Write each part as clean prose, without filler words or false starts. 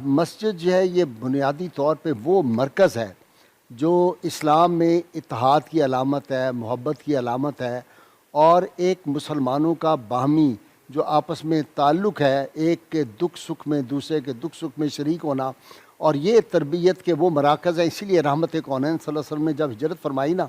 مسجد جو ہے یہ بنیادی طور پہ وہ مرکز ہے جو اسلام میں اتحاد کی علامت ہے، محبت کی علامت ہے، اور ایک مسلمانوں کا باہمی جو آپس میں تعلق ہے، ایک کے دکھ سکھ میں دوسرے کے دکھ سکھ میں شریک ہونا، اور یہ تربیت کے وہ مراکز ہیں۔ اسی لیے رحمت کونین صلی اللہ علیہ وسلم نے جب ہجرت فرمائی نا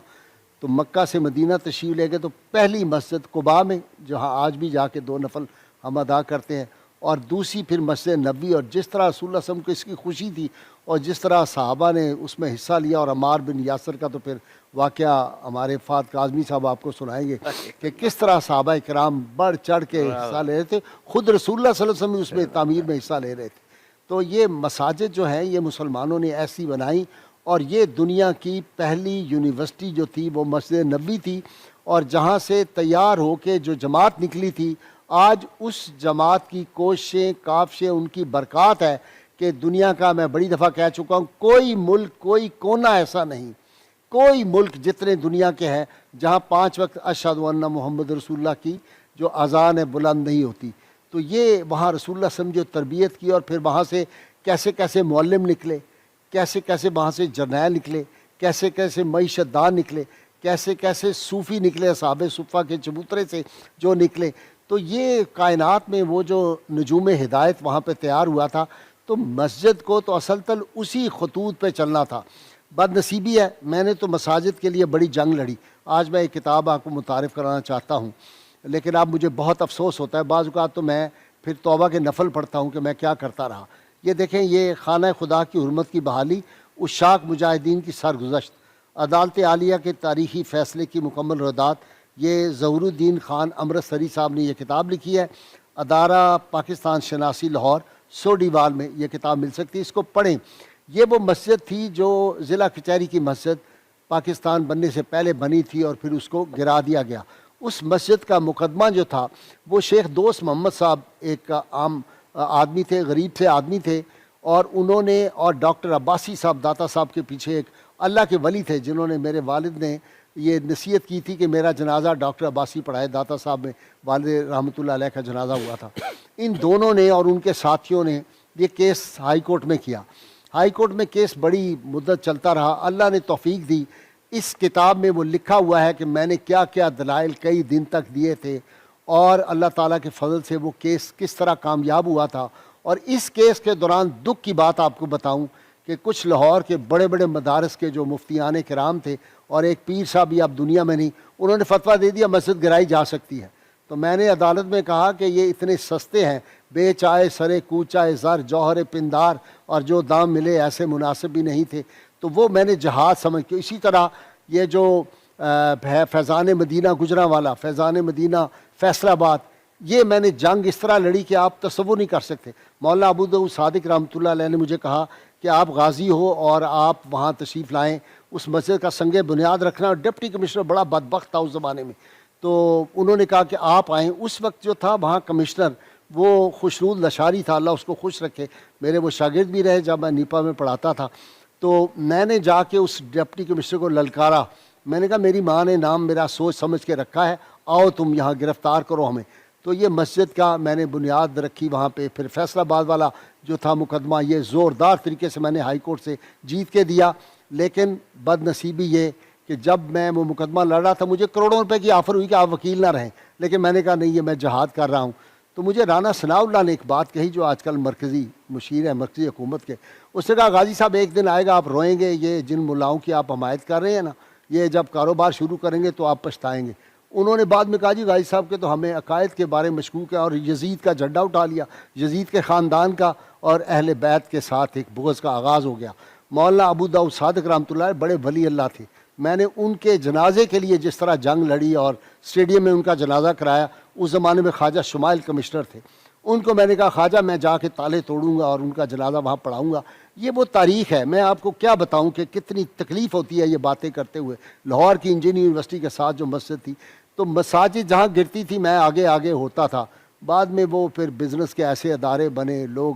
تو مکہ سے مدینہ تشریف لے گئے، تو پہلی مسجد قباء میں جہاں آج بھی جا کے 2 نفل ہم ادا کرتے ہیں، اور دوسری پھر مسجد نبوی، اور جس طرح رسول اللہ صلی اللہ علیہ وسلم کو اس کی خوشی تھی اور جس طرح صحابہ نے اس میں حصہ لیا، اور عمار بن یاسر کا تو پھر واقعہ ہمارے فہد کاظمی صاحب آپ کو سنائیں گے کہ کس طرح صحابہ کرام بڑھ چڑھ کے حصہ لے رہے تھے، خود رسول اللہ صلی اللہ علیہ وسلم اس میں تعمیر میں حصہ لے رہے تھے۔ تو یہ مساجد جو ہیں یہ مسلمانوں نے ایسی بنائی، اور یہ دنیا کی پہلی یونیورسٹی جو تھی وہ مسجد نبوی تھی، اور جہاں سے تیار ہو کے جو جماعت نکلی تھی، آج اس جماعت کی کوششیں کاوشیں ان کی برکات ہے کہ دنیا کا، میں بڑی دفعہ کہہ چکا ہوں، کوئی ملک کوئی کونا ایسا نہیں، کوئی ملک جتنے دنیا کے ہیں جہاں 5 وقت اشہد ان محمد رسول اللہ کی جو اذان بلند نہیں ہوتی۔ تو یہ وہاں رسول اللہ صلی اللہ علیہ وسلم جو تربیت کی، اور پھر وہاں سے کیسے کیسے معلم نکلے، کیسے کیسے وہاں سے جرنیل نکلے، کیسے کیسے معیشت دان نکلے، کیسے کیسے صوفی نکلے، اصحاب صفہ کے چبوترے سے جو نکلے۔ تو یہ کائنات میں وہ جو نجوم ہدایت وہاں پہ تیار ہوا تھا، تو مسجد کو تو اصل تل اسی خطوط پہ چلنا تھا۔ بد نصیبی ہے، میں نے تو مساجد کے لیے بڑی جنگ لڑی۔ آج میں ایک کتاب آپ کو متعارف کرانا چاہتا ہوں، لیکن اب مجھے بہت افسوس ہوتا ہے، بعض اوقات تو میں پھر توبہ کے نفل پڑھتا ہوں کہ میں کیا کرتا رہا۔ یہ دیکھیں، یہ خانہ خدا کی حرمت کی بحالی، عشاق مجاہدین کی سرگزشت، عدالت عالیہ کے تاریخی فیصلے کی مکمل ردات، یہ ظہور الدین خان امرتسری صاحب نے یہ کتاب لکھی ہے۔ ادارہ پاکستان شناسی لاہور، سوڈیوال میں یہ کتاب مل سکتی ہے، اس کو پڑھیں۔ یہ وہ مسجد تھی جو ضلع کچہری کی مسجد پاکستان بننے سے پہلے بنی تھی، اور پھر اس کو گرا دیا گیا۔ اس مسجد کا مقدمہ جو تھا وہ شیخ دوست محمد صاحب ایک عام آدمی تھے، غریب سے آدمی تھے، اور انہوں نے، اور ڈاکٹر عباسی صاحب داتا صاحب کے پیچھے ایک اللہ کے ولی تھے جنہوں نے، میرے والد نے یہ نصیحت کی تھی کہ میرا جنازہ ڈاکٹر عباسی پڑھائے۔ داتا صاحب میں والد رحمۃ اللہ علیہ کا جنازہ ہوا تھا۔ ان دونوں نے اور ان کے ساتھیوں نے یہ کیس ہائی کورٹ میں کیا۔ ہائی کورٹ میں کیس بڑی مدت چلتا رہا۔ اللہ نے توفیق دی، اس کتاب میں وہ لکھا ہوا ہے کہ میں نے کیا کیا دلائل کئی دن تک دیے تھے، اور اللہ تعالیٰ کے فضل سے وہ کیس کس طرح کامیاب ہوا تھا۔ اور اس کیس کے دوران دکھ کی بات آپ کو بتاؤں کہ کچھ لاہور کے بڑے بڑے مدارس کے جو مفتیان کرام تھے، اور ایک پیر صاحب بھی اب دنیا میں نہیں، انہوں نے فتویٰ دے دیا مسجد گرائی جا سکتی ہے۔ تو میں نے عدالت میں کہا کہ یہ اتنے سستے ہیں، بے چائے سرے کوچائے زر جوہر پندار، اور جو دام ملے ایسے مناسب بھی نہیں تھے۔ تو وہ میں نے جہاد سمجھ کے، اسی طرح یہ جو فیضان مدینہ گجرانوالا، فیضان مدینہ فیصل آباد، یہ میں نے جنگ اس طرح لڑی کہ آپ تصور نہیں کر سکتے۔ مولانا ابو داؤد صادق رحمۃ اللہ علیہ نے مجھے کہا کہ آپ غازی ہو اور آپ وہاں تشریف لائیں، اس مسجد کا سنگ بنیاد رکھنا۔ اور ڈپٹی کمشنر بڑا بدبخت تھا اس زمانے میں، تو انہوں نے کہا کہ آپ آئیں۔ اس وقت جو تھا وہاں کمشنر وہ خوشنود لشاری تھا، اللہ اس کو خوش رکھے، میرے وہ شاگرد بھی رہے جب میں نیپا میں پڑھاتا تھا۔ تو میں نے جا کے اس ڈپٹی کمشنر کو للکارا، میں نے کہا میری ماں نے نام میرا سوچ سمجھ کے رکھا ہے، آؤ تم یہاں گرفتار کرو ہمیں۔ تو یہ مسجد کا میں نے بنیاد رکھی وہاں پہ۔ پھر فیصل آباد والا جو تھا مقدمہ، یہ زوردار طریقے سے میں نے ہائی کورٹ سے جیت کے دیا، لیکن بد نصیبی یہ کہ جب میں وہ مقدمہ لڑ رہا تھا مجھے کروڑوں روپے کی آفر ہوئی کہ آپ وکیل نہ رہیں، لیکن میں نے کہا نہیں، یہ میں جہاد کر رہا ہوں۔ تو مجھے رانا ثناء اللہ نے ایک بات کہی، جو آج کل مرکزی مشیر ہے مرکزی حکومت کے، اس نے کہا غازی صاحب ایک دن آئے گا آپ روئیں گے، یہ جن ملاؤں کی آپ حمایت کر رہے ہیں نا، یہ جب کاروبار شروع کریں گے تو آپ پچھتائیں گے۔ انہوں نے بعد میں کہا جی غازی صاحب کے تو ہمیں عقائد کے بارے میں مشکوک ہے، اور یزید کا جھنڈا اٹھا لیا، یزید کے خاندان کا اور اہل بیت کے ساتھ ایک بغض کا آغاز ہو گیا۔ مولانا ابو داؤد صادق رحمۃ اللہ بڑے ولی اللہ تھے، میں نے ان کے جنازے کے لیے جس طرح جنگ لڑی اور اسٹیڈیم میں ان کا جنازہ کرایا۔ اس زمانے میں خواجہ شمائل کمشنر تھے، ان کو میں نے کہا خواجہ میں جا کے تالے توڑوں گا اور ان کا جنازہ وہاں پڑھاؤں گا۔ یہ وہ تاریخ ہے، میں آپ کو کیا بتاؤں کہ کتنی تکلیف ہوتی ہے یہ باتیں کرتے ہوئے۔ لاہور کی انجینئرنگ یونیورسٹی کے ساتھ جو مسجد تھی، تو مساجد جہاں گرتی تھی میں آگے آگے ہوتا تھا، بعد میں وہ پھر بزنس کے ایسے ادارے بنے، لوگ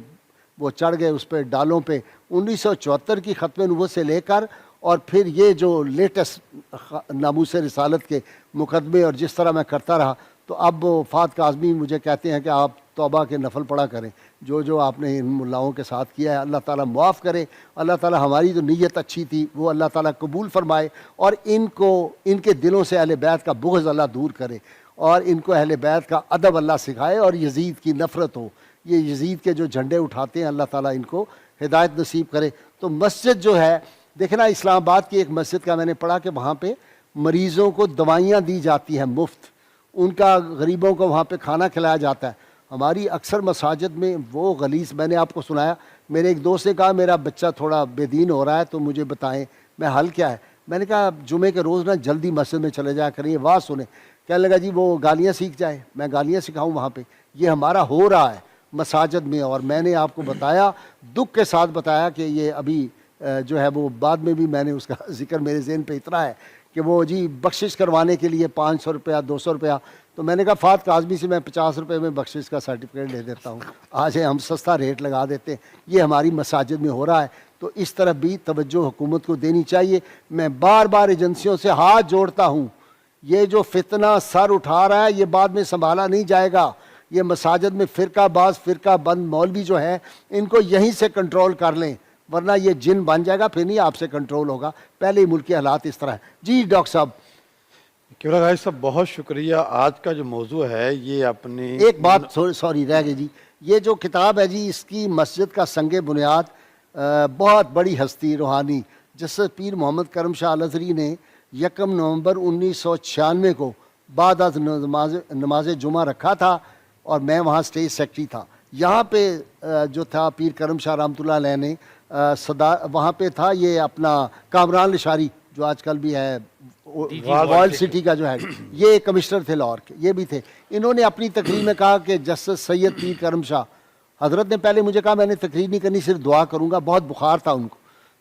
وہ چڑھ گئے اس پہ ڈالوں پہ۔ 1974 کی ختم نبوت سے لے کر اور پھر یہ جو لیٹسٹ ناموس رسالت کے مقدمے اور جس طرح میں کرتا رہا، تو اب فہد کاظمی مجھے کہتے ہیں کہ آپ توبہ کے نفل پڑھا کریں. جو آپ نے ان ملاؤں کے ساتھ کیا ہے اللہ تعالیٰ معاف کرے. اللہ تعالیٰ ہماری جو نیت اچھی تھی وہ اللہ تعالیٰ قبول فرمائے, اور ان کے دلوں سے اہل بیت کا بغض اللہ دور کرے, اور ان کو اہل بیت کا ادب اللہ سکھائے, اور یزید کی نفرت ہو. یہ یزید کے جو جھنڈے اٹھاتے ہیں اللہ تعالیٰ ان کو ہدایت نصیب کرے. تو مسجد جو ہے دیکھنا, اسلام آباد کی ایک مسجد کا میں نے پڑھا کہ وہاں پہ مریضوں کو دوائیاں دی جاتی ہیں مفت, ان کا غریبوں کو وہاں پہ کھانا کھلایا جاتا ہے. ہماری اکثر مساجد میں وہ غلیظ, میں نے آپ کو سنایا, میرے ایک دوست نے کہا میرا بچہ تھوڑا بے دین ہو رہا ہے تو مجھے بتائیں میں حل کیا ہے. میں نے کہا جمعے کے روز نا جلدی مسجد میں چلے جایا کریں, واز سنیں. کہنے لگا جی وہ گالیاں سیکھ جائے, میں گالیاں سکھاؤں وہاں پہ. یہ ہمارا ہو رہا ہے مساجد میں, اور میں نے آپ کو بتایا, دکھ کے ساتھ بتایا کہ یہ ابھی جو ہے وہ بعد میں بھی میں نے اس کا ذکر میرے ذہن پہ اتنا ہے کہ وہ جی بخشش کروانے کے لیے 500 روپیہ 200 روپیہ. تو میں نے کہا فات کاظمی سے میں 50 روپے میں بخشش کا سرٹیفکیٹ لے دیتا ہوں, آج ہم سستا ریٹ لگا دیتے ہیں. یہ ہماری مساجد میں ہو رہا ہے, تو اس طرف بھی توجہ حکومت کو دینی چاہیے. میں بار بار ایجنسیوں سے ہاتھ جوڑتا ہوں, یہ جو فتنہ سر اٹھا رہا ہے یہ بعد میں سنبھالا نہیں جائے گا. یہ مساجد میں فرقہ باز فرقہ بند مولوی جو ہے ان کو یہیں سے کنٹرول کر لیں, ورنہ یہ جن بن جائے گا, پھر نہیں آپ سے کنٹرول ہوگا. پہلے ہی ملک کے حالات اس طرح ہیں. جی ڈاکٹر صاحب. قبلہ گاہی صاحب بہت شکریہ. آج کا جو موضوع ہے یہ اپنی ایک بات سوری رہ گئی جی, یہ جو کتاب ہے جی اس کی مسجد کا سنگ بنیاد بہت بڑی ہستی روحانی جسد پیر محمد کرم شاہ الازہری نے 1 نومبر 1996 کو بعد از نماز جمعہ رکھا تھا, اور میں وہاں اسٹیج سیکرٹری تھا. یہاں پہ جو تھا پیر کرم شاہ رحمۃ اللہ علیہ نے وہاں پہ تھا یہ اپنا کامران لشاری جو آج کل بھی ہے ورلڈ سٹی کا جو ہے, یہ کمشنر تھے لاہور کے, یہ بھی تھے. انہوں نے اپنی تقریر میں کہا کہ جسٹس سید پیر کرم شاہ حضرت نے پہلے مجھے کہا میں نے تقریر نہیں کرنی, صرف دعا کروں گا. بہت بخار تھا ان کو,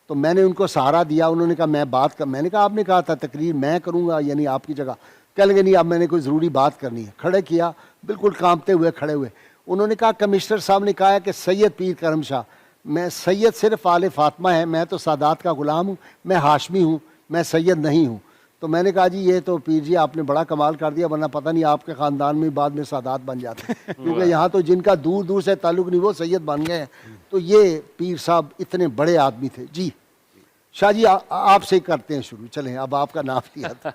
تو میں نے ان کو سہارا دیا. انہوں نے کہا میں بات کر, میں نے کہا آپ نے کہا تھا تقریر میں کروں گا یعنی آپ کی جگہ. کہہ لگے نہیں اب میں نے کوئی ضروری بات کرنی ہے. کھڑے کیا, بالکل کانپتے ہوئے کھڑے ہوئے. انہوں نے کہا کمشنر صاحب نے کہا ہے کہ سید پیر کرم شاہ, میں سید صرف آل فاطمہ ہے, میں تو سادات کا غلام ہوں, میں ہاشمی ہوں, میں سید نہیں ہوں. تو میں نے کہا جی یہ تو پیر جی آپ نے بڑا کمال کر دیا, ورنہ پتہ نہیں آپ کے خاندان میں بعد میں سادات بن جاتے ہیں, کیونکہ یہاں تو جن کا دور دور سے تعلق نہیں وہ سید بن گئے ہیں. تو یہ پیر صاحب اتنے بڑے آدمی تھے. جی شاہ جی آپ سے کرتے ہیں شروع, چلیں اب آپ کا نام لیا تھا.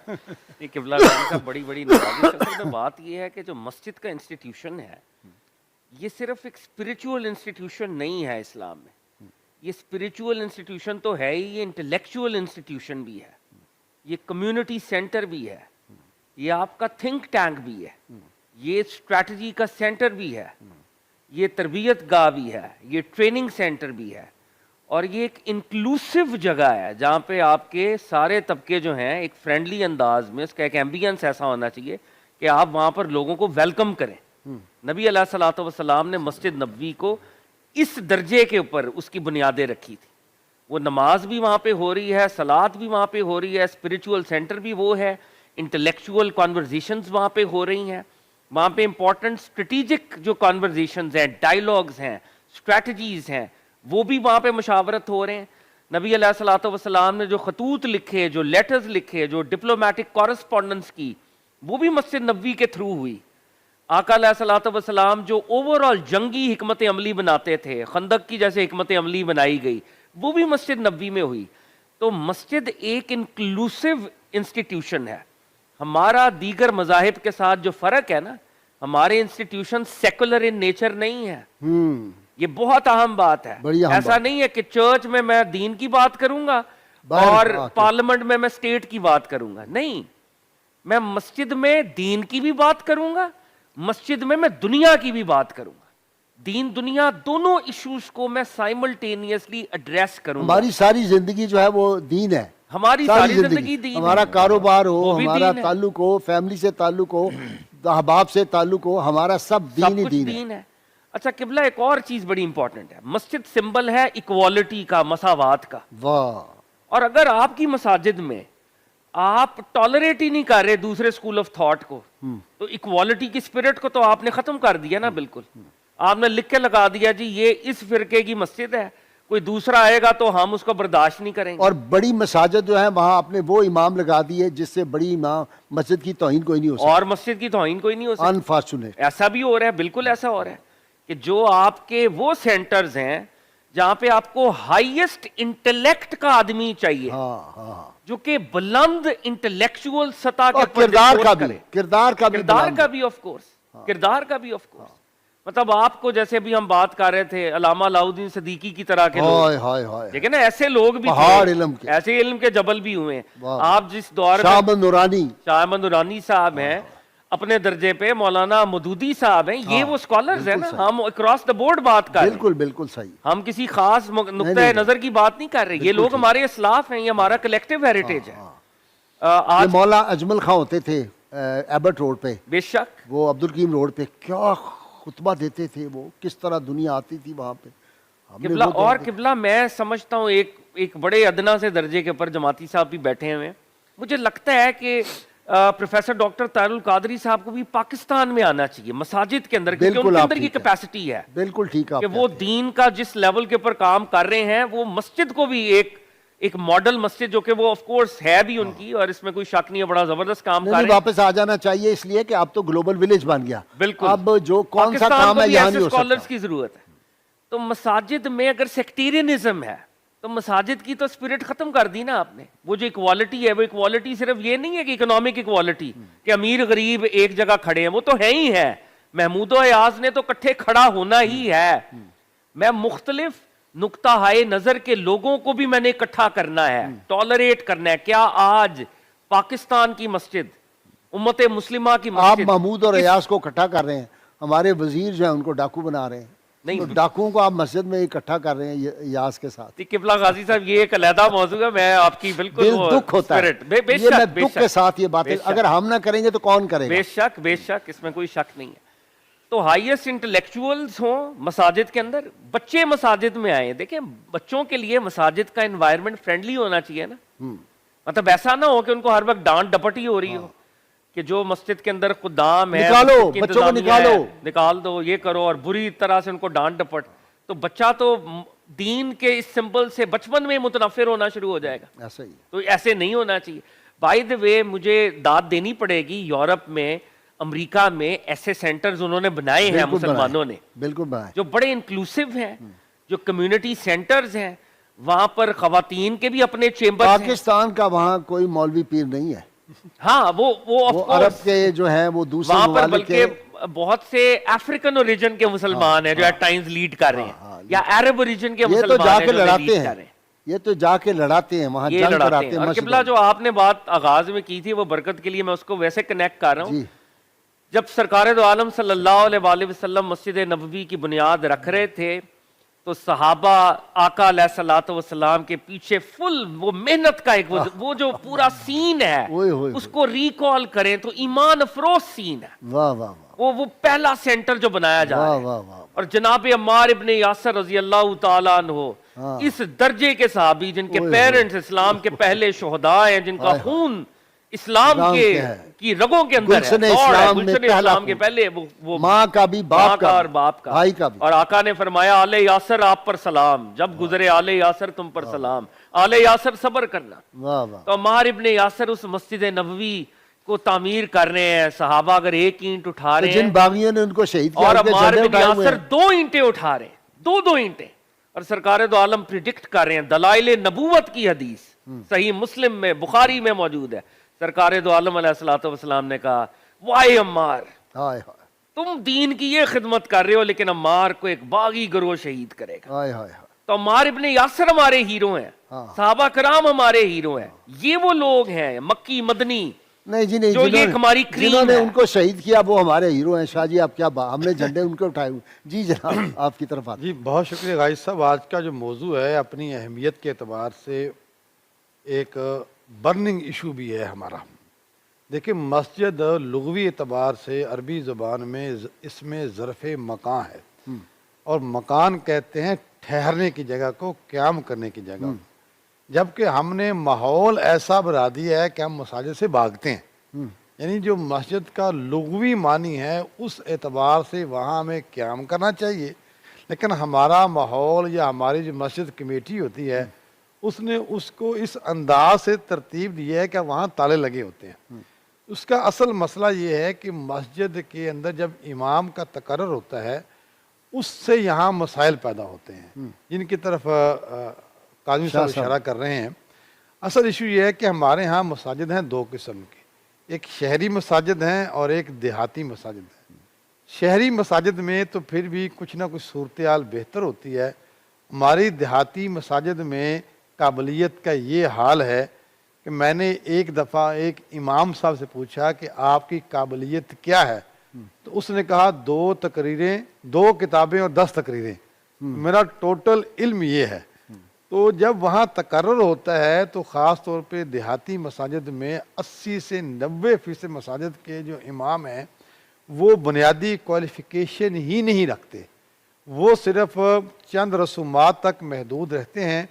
قبلہ گاہی صاحب بڑی بڑی نوازش. اصل میں بات یہ ہے کہ جو مسجد کا انسٹیٹیوشن ہے یہ صرف ایک اسپریچول انسٹیٹیوشن نہیں ہے اسلام میں. یہ اسپریچول انسٹیٹیوشن تو ہے ہی, یہ انٹلیکچوئل انسٹیٹیوشن بھی ہے, یہ کمیونٹی سینٹر بھی ہے, یہ آپ کا تھنک ٹینک بھی ہے, یہ اسٹریٹجی کا سینٹر بھی ہے, یہ تربیت گاہ بھی ہے, یہ ٹریننگ سینٹر بھی ہے, اور یہ ایک انکلوسیو جگہ ہے جہاں پہ آپ کے سارے طبقے جو ہیں ایک فرینڈلی انداز میں, اس کا ایک ایمبینس ایسا ہونا چاہیے کہ آپ وہاں پر لوگوں کو ویلکم کریں. نبی علیہ الصلوۃ والسلام نے مسجد نبوی کو اس درجے کے اوپر اس کی بنیادیں رکھی تھی. وہ نماز بھی وہاں پہ ہو رہی ہے, صلات بھی وہاں پہ ہو رہی ہے, اسپریچول سینٹر بھی وہ ہے, انٹلیکچوئل کانورزیشنز وہاں پہ ہو رہی ہیں, وہاں پہ امپورٹنٹ اسٹریٹجک جو کانورزیشنز ہیں, ڈائیلاگز ہیں, اسٹریٹجیز ہیں, وہ بھی وہاں پہ مشاورت ہو رہے ہیں. نبی علیہ الصلوۃ والسلام نے جو خطوط لکھے, جو لیٹرز لکھے, جو ڈپلومیٹک کورسپونڈنس کی, وہ بھی مسجد نبوی کے تھرو ہوئی. آقا علیہ الصلوۃ والسلام جو اوور آل جنگی حکمت عملی بناتے تھے, خندق کی جیسے حکمت عملی بنائی گئی, وہ بھی مسجد نبوی میں ہوئی. تو مسجد ایک انکلوسیو انسٹیٹیوشن ہے. ہمارا دیگر مذاہب کے ساتھ جو فرق ہے نا, ہمارے انسٹیٹیوشن سیکولر ان نیچر نہیں ہے. یہ بہت اہم بات ہے. ایسا نہیں ہے کہ چرچ میں دین کی بات کروں گا اور پارلیمنٹ میں اسٹیٹ کی بات کروں گا. نہیں, میں مسجد میں دین کی بھی بات کروں گا, مسجد میں دنیا کی بھی بات کروں گا. دین دنیا دونوں ایشوز کو میں سائملٹینیسلی ایڈریس کروں گا. ہماری ساری زندگی جو ہے وہ دین ہے, ہماری ساری زندگی دین, ہمارا کاروبار ہو, ہمارا تعلق ہو, فیملی سے تعلق ہو, احباب سے تعلق ہو, ہمارا سب دین ہی دین ہے. اچھا قبلہ ایک اور چیز بڑی امپورٹنٹ ہے, مسجد سمبل ہے ایکوالٹی کا, مساوات کا. واہ. اور اگر آپ کی مساجد میں آپ ٹالریٹ ہی نہیں کر رہے دوسرے اسکول آف تھاٹ کو, تو ایکوالٹی کی اسپرٹ کو تو آپ نے ختم کر دیا نا. بالکل آپ نے لکھ کے لگا دیا جی یہ اس فرقے کی مسجد ہے, کوئی دوسرا آئے گا تو ہم اس کو برداشت نہیں کریں گے. اور بڑی مساجد جو ہے وہاں آپ نے وہ امام لگا دیے جس سے بڑی امام مسجد کی توہین کوئی نہیں ہو سکتی, اور مسجد کی توہین کوئی نہیں ہو سکتی. انفارچونیٹ ایسا بھی ہو رہا ہے, بالکل ایسا ہو رہا ہے. کہ جو آپ کے وہ سینٹرز ہیں جہاں پہ آپ کو ہائیسٹ انٹلیکٹ کا آدمی چاہیے، ہاں ہاں، جو کہ بلند انٹلیکچوئل سطح کے اور اوپر کردار کا discourse بھی، کرے۔ کردار کا بھی کردار بلند کا ہے۔ بھی آف کورس، کردار کا بھی آف کورس، مطلب آپ کو جیسے بھی ہم بات کر رہے تھے علامہ علاؤالدین صدیقی کی طرح کے لوگ، ہائے ہائے ہائے، ٹھیک ہے نا، ایسے لوگ بھی پہاڑ تھے، علم کے، ایسے علم کے جبل بھی ہوئے ہیں۔ واہ۔ آپ جس دور شاہ میں احمد نورانی، شاہ احمد نورانی صاحب ہیں اپنے درجے پہ، مولانا مودودی صاحب ہیں، یہ وہ اسکالرز ہیں نا، ہم اکراس دا بورڈ بات کر رہے ہیں، بالکل بالکل صحیح، ہم کسی خاص نقطۂ نہیں۔ نظر کی بات نہیں کر رہے، یہ لوگ ہمارے اسلاف ہیں، یہ ہمارا کلیکٹیو ہیریٹیج ہے۔ یہ آج مولا اجمل خان ہوتے تھے ایبٹ روڈ پہ، بے شک وہ عبدالقیم روڈ پہ، کیا خطبہ دیتے تھے وہ، کس طرح دنیا آتی تھی وہاں پہ، ہم نے قبلہ، وہ دور اور دیکھا۔ قبلہ میں سمجھتا ہوں ایک بڑے ادنا سے درجے کے اوپر جماعتی صاحب بھی بیٹھے ہوئے ہیں، مجھے لگتا ہے کہ پروفیسر ڈاکٹر طاہر القادری صاحب کو بھی پاکستان میں آنا چاہیے مساجد کے اندر، کیونکہ ان بالکل کے آپ اندر یہ ٹھیک ہے، کیپیسٹی ہے بالکل ٹھیک آپ کہ وہ دین کا جس لیول کے اوپر کام کر رہے ہیں، وہ مسجد کو بھی ایک ماڈل مسجد، جو کہ وہ آف کورس ہے بھی ان کی، اور اس میں کوئی شک نہیں ہے، بڑا زبردست کام کر رہے ہیں۔ واپس آ جانا چاہیے، اس لیے کہ اب تو گلوبل ولیج بن گیا، بالکل، اب جو کون سا پاکستان کام کو ہے بھی یہاں ایسے نہیں ہو اسکالرز سکتا۔ کی ضرورت ہے۔ تو مساجد میں اگر سیکٹیرینزم ہے تو مساجد کی تو اسپرٹ ختم کر دی نا آپ نے۔ وہ جو ایکوالٹی ہے، وہ ایکوالٹی صرف یہ نہیں ہے کہ اکنامک ایکوالٹی کہ امیر غریب ایک جگہ کھڑے ہیں، وہ تو ہے ہی ہے، محمود و ایاز نے تو کٹھے کھڑا ہونا ہی ہے، میں مختلف نقطہ ہائے نظر کے لوگوں کو بھی میں نے اکٹھا کرنا ہے، ٹالریٹ کرنا ہے۔ کیا آج پاکستان کی مسجد، امت مسلمہ کی آپ مسجد، محمود اور ریاض کو اکٹھا کر رہے ہیں، ہمارے وزیر جو ہیں ان کو ڈاکو بنا رہے ہیں، نہیں، تو ڈاکوؤں کو آپ مسجد میں اکٹھا کر رہے ہیں یاز کے ساتھ، قبلہ غازی صاحب یہ ایک علیحدہ موضوع ہے، میں آپ کی بالکل دل وہ دکھ ہوتا ہے، spirit، بے یہ شک، میں بے دکھ شک، کے ساتھ یہ باتیں، بے شک، اگر ہم نہ کریں گے تو کون کرے گا؟ بے شک، بے شک، اس میں کوئی شک نہیں ہے۔ تو ہائیسٹ انٹلیکچوئلز ہوں مساجد کے اندر، بچے مساجد میں آئیں، دیکھیں بچوں کے لیے مساجد کا انوائرمنٹ فرینڈلی ہونا چاہیے نا، مطلب ایسا نہ ہو کہ ان کو ہر وقت ڈانٹ ڈپٹ ہی ہو رہی ہو، کہ جو مسجد کے اندر خدام ہے، نکالو، مسجد کی بچوں کو انتظامیہ ہے، نکالو، نکال دو، یہ کرو، اور بری طرح سے ان کو ڈانٹ ڈپٹ، تو بچہ تو دین کے اس سمبل سے بچپن میں متنفر ہونا شروع ہو جائے گا، ایسا ہی ہے۔ تو ایسے نہیں ہونا چاہیے۔ بائی دا وے مجھے داد دینی پڑے گی، یورپ میں، امریکہ میں ایسے سینٹرز انہوں نے بنائے ہیں مسلمانوں نے، بالکل بنائے، جو بڑے انکلوسیو ہیں، جو کمیونٹی سینٹرز ہیں، وہاں پر خواتین کے بھی اپنے چیمبرز ہیں۔ پاکستان کا وہاں کوئی مولوی پیر نہیں ہے، ہاں وہ وہ of عرب course، کے جو ہیں وہ دوسرے وہاں پر ممالک کے، بلکہ بہت سے افریقن اوریجن کے مسلمان ہیں جو ایٹ ٹائمز لیڈ کر رہے ہیں، یا عرب اوریجن کے یہ تو مسلمان جا ہیں کے جو لڑاتے لیڈ کر ہیں، رہے ہیں، یہ تو جا کے لڑاتے ہیں وہاں، یہ جنگ لڑاتے کراتے ہیں۔ ہیں اور مسجدوں قبلہ میں۔ جو آپ نے بات آغاز میں کی تھی وہ برکت کے لیے میں اس کو ویسے کنیکٹ کر رہا ہوں، جی جب سرکار دو عالم صلی اللہ علیہ وآلہ وسلم مسجد نبوی کی بنیاد رکھ رہے تھے، تو صحابہ آقا علیہ الصلوۃ والسلام کے پیچھے فل وہ محنت کا ایک وہ جو پورا سین ہے اوئے ہوئے اس کو ریکال کریں تو ایمان افروز سین ہے، واہ واہ واہ وہ پہلا سینٹر جو بنایا جا رہا واہ ہے، واہ واہ، اور جناب عمار ابن یاسر رضی اللہ تعالیٰ عنہ اس درجے کے صحابی جن کے پیرنٹس اسلام کے پہلے شہداء ہیں، جن کا خون اسلام کی رگوں کے اندر ہے، گلشن دوڑ ہے، اسلام میں گلشن پہلا اسلام کے خون، پہلے وہ ماں کا بھی، ماں باپ کا اور کا باپ کا، بھائی کا بھی، اور آقا نے فرمایا آل یاسر آپ پر سلام، جب گزرے آل یاسر تم پر سلام، آل یاسر صبر کرنا۔ واہ واہ، تو عمار ابن یاسر اس مسجد نبوی کو تعمیر کر رہے ہیں، صحابہ اگر ایک اینٹ اٹھا رہے جن ہیں باغیوں نے ان کو شہید کیا، اور ان کے عمار جھنڈے بن اٹھائے ہوئے یاسر ہیں، 2 اینٹیں اٹھا رہے ہیں، 2 اینٹیں، اور سرکار دو عالم پریڈکٹ کر رہے ہیں، دلائل نبوت کی حدیث صحیح مسلم میں، بخاری میں موجود ہے، سرکار دو عالم علیہ الصلوۃ والسلام نے کہا وائے عمار، ہائے ہائے تم دین کی یہ خدمت کر رہے ہو لیکن عمار کو ایک باغی گروہ شہید کرے گا۔ ہائے ہائے ہائے، تو عمار ابن یاسر ہمارے ہیرو ہیں، صحابہ کرام ہمارے ہیرو ہیں، یہ وہ لوگ ہیں مکی مدنی نہیں جی نہیں، جو یہ ہماری کریم جنہوں نے ہے۔ ان کو شہید کیا وہ ہمارے ہیرو ہیں۔ شاہ جی آپ کیا ہم نے جھنڈے ان کے اٹھائے ہوئے، جی جناب آپ کی طرف آتے جی بہت شکریہ غازی صاحب، آج کا جو موضوع ہے اپنی اہمیت کے اعتبار سے ایک برننگ ایشو بھی ہے ہمارا۔ دیکھیں مسجد لغوی اعتبار سے عربی زبان میں اس میں ظرف مکان ہے، اور مکان کہتے ہیں ٹھہرنے کی جگہ کو، قیام کرنے کی جگہ، جبکہ ہم نے ماحول ایسا بنا دیا ہے کہ ہم مساجد سے بھاگتے ہیں، یعنی جو مسجد کا لغوی معنی ہے اس اعتبار سے وہاں ہمیں قیام کرنا چاہیے، لیکن ہمارا ماحول یا ہماری جو مسجد کمیٹی ہوتی ہے اس نے اس کو اس انداز سے ترتیب دی ہے کہ وہاں تالے لگے ہوتے ہیں۔ اس کا اصل مسئلہ یہ ہے کہ مسجد کے اندر جب امام کا تقرر ہوتا ہے اس سے یہاں مسائل پیدا ہوتے ہیں جن کی طرف کاظمی صاحب اشارہ کر رہے ہیں۔ اصل ایشو یہ ہے کہ ہمارے ہاں مساجد ہیں دو قسم کی، ایک شہری مساجد ہیں اور ایک دیہاتی مساجد ہیں۔ شہری مساجد میں تو پھر بھی کچھ نہ کچھ صورتحال بہتر ہوتی ہے، ہماری دیہاتی مساجد میں قابلیت کا یہ حال ہے کہ میں نے ایک دفعہ ایک امام صاحب سے پوچھا کہ آپ کی قابلیت کیا ہے، تو اس نے کہا 2 تقریریں، 2 کتابیں اور 10 تقریریں، میرا ٹوٹل علم یہ ہے۔ تو جب وہاں تقرر ہوتا ہے تو خاص طور پہ دیہاتی مساجد میں 80 سے 90% مساجد کے جو امام ہیں وہ بنیادی کوالیفیکیشن ہی نہیں رکھتے، وہ صرف چند رسومات تک محدود رہتے ہیں۔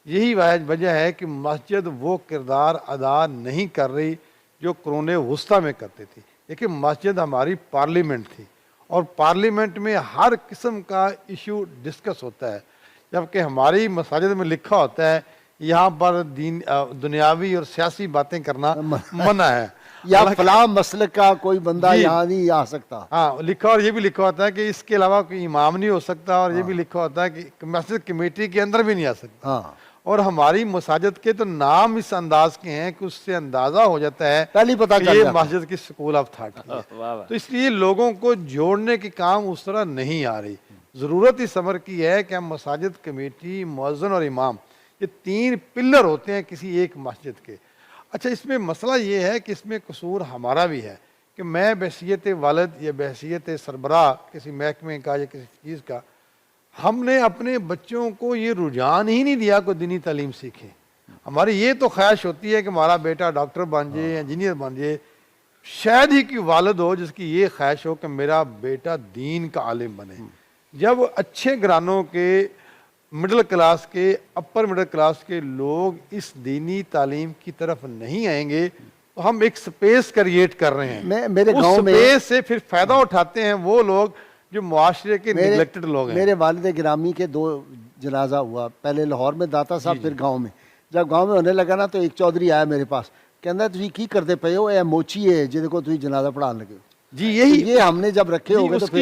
یہی وجہ ہے کہ مسجد وہ کردار ادا نہیں کر رہی جو قرون وسطیٰ میں کرتی تھی۔ دیکھیں مسجد ہماری پارلیمنٹ تھی اور پارلیمنٹ میں ہر قسم کا ایشو ڈسکس ہوتا ہے، جبکہ ہماری مساجد میں لکھا ہوتا ہے یہاں پر دنیاوی اور سیاسی باتیں کرنا منع ہے، یا فلاں مسلک کا کوئی بندہ یہاں نہیں آ سکتا۔ ہاں لکھا، اور یہ بھی لکھا ہوتا ہے کہ اس کے علاوہ کوئی امام نہیں ہو سکتا، اور یہ بھی لکھا ہوتا ہے کہ مسجد کمیٹی کے اندر بھی نہیں آ سکتا۔ اور ہماری مساجد کے تو نام اس انداز کے ہیں کہ اس سے اندازہ ہو جاتا ہے پہلی پتہ کہ چل یہ جاتا ہے مسجد کی سکول آف تھاٹ ہے۔ تو اس لیے لوگوں کو جوڑنے کے کام اس طرح نہیں آ رہی۔ ضرورت اس امر کی ہے کہ ہم مساجد کمیٹی، مؤذن اور امام، یہ 3 پلر ہوتے ہیں کسی ایک مسجد کے۔ اچھا اس میں مسئلہ یہ ہے کہ اس میں قصور ہمارا بھی ہے کہ میں بحیثیت والد یا بحیثیت سربراہ کسی محکمے کا یا کسی چیز کا، ہم نے اپنے بچوں کو یہ رجحان ہی نہیں دیا کہ دینی تعلیم سیکھیں۔ ہماری یہ تو خواہش ہوتی ہے کہ ہمارا بیٹا ڈاکٹر بن جائے، انجینئر بن جائے، شاید ہی کوئی والد ہو جس کی یہ خواہش ہو کہ میرا بیٹا دین کا عالم بنے۔ جب اچھے گھرانوں کے، مڈل کلاس کے، اپر مڈل کلاس کے لوگ اس دینی تعلیم کی طرف نہیں آئیں گے تو ہم ایک سپیس کریٹ کر رہے ہیں۔ میرے اس گاؤں میں سپیس سے پھر فائدہ اٹھاتے ہیں وہ لوگ جو معاشرے کے نیگلیکٹڈ لوگ ہیں۔ میرے والد گرامی کے 2 جنازہ ہوا، پہلے لاہور میں داتا صاحب، پھر گاؤں میں۔ جب گاؤں میں ہونے لگا نا تو ایک چودھری آیا میرے پاس، کہندا تسی کی کرتے پئے ہو، اے موچی ہے جہدے کو تسی جنازہ پڑھان لگے ہو۔ جی یہی یہ ہم نے جب رکھے ہو گئے تو پھر